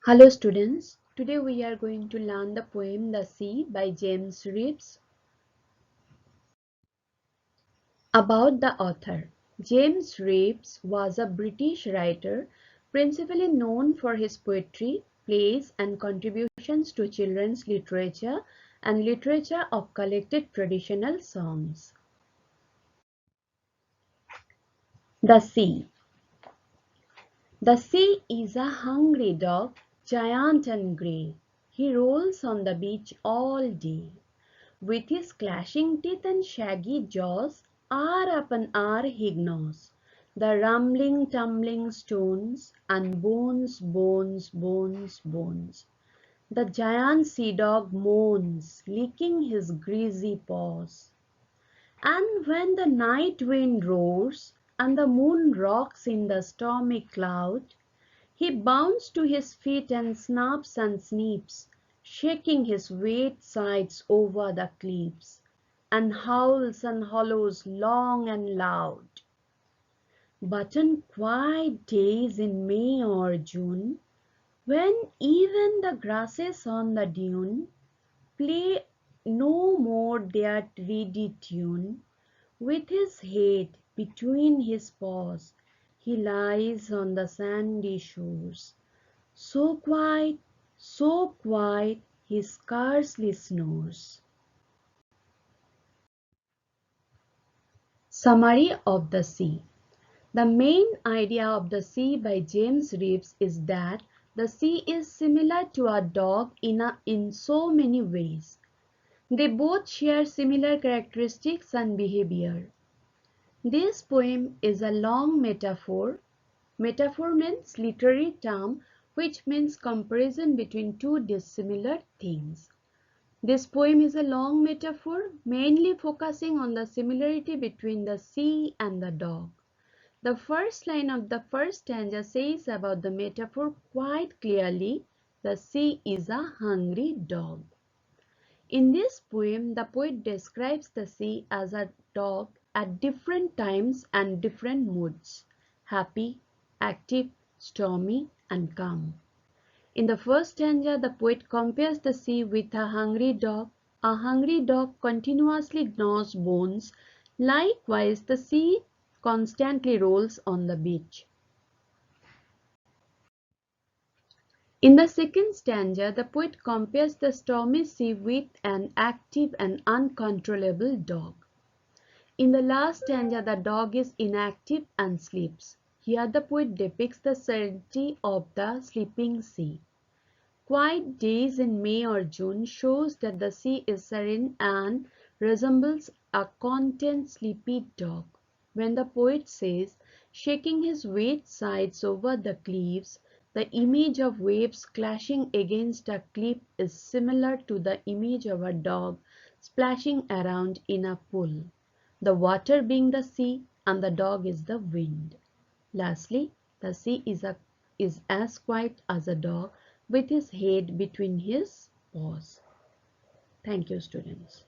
Hello students, today we are going to learn the poem The Sea by James Reeves. About the author. James Reeves was a British writer principally known for his poetry, plays and contributions to children's literature and literature of collected traditional songs. The Sea. The sea is a hungry dog, giant and grey. He rolls on the beach all day. With his clashing teeth and shaggy jaws, hour upon hour he gnaws the rumbling, tumbling stones, and bones, bones, bones, bones. The giant sea dog moans, licking his greasy paws. And when the night wind roars, and the moon rocks in the stormy cloud, he bounds to his feet and snaps and sneeps, shaking his wet sides over the cliffs, and howls and hollows long and loud. But on quiet days in May or June, when even the grasses on the dune play no more their reedy tune, with his head between his paws, he lies on the sandy shores. So quiet, he scarcely snores. Summary of the Sea. The main idea of the sea by James Reeves is that the sea is similar to a dog in so many ways. They both share similar characteristics and behavior. This poem is a long metaphor. Metaphor means literary term which means comparison between two dissimilar things. This poem is a long metaphor mainly focusing on the similarity between the sea and the dog. The first line of the first stanza says about the metaphor quite clearly, the sea is a hungry dog. In this poem, the poet describes the sea as a dog at different times and different moods, happy, active, stormy, and calm. In the first stanza, the poet compares the sea with a hungry dog. A hungry dog continuously gnaws bones. Likewise, the sea constantly rolls on the beach. In the second stanza, the poet compares the stormy sea with an active and uncontrollable dog. In the last stanza, the dog is inactive and sleeps. Here the poet depicts the serenity of the sleeping sea. Quiet days in May or June shows that the sea is serene and resembles a content sleepy dog. When the poet says, shaking his wet sides over the cliffs, the image of waves clashing against a cliff is similar to the image of a dog splashing around in a pool, the water being the sea and the dog is the wind. Lastly, the sea is as quiet as a dog with his head between his paws. Thank you, students.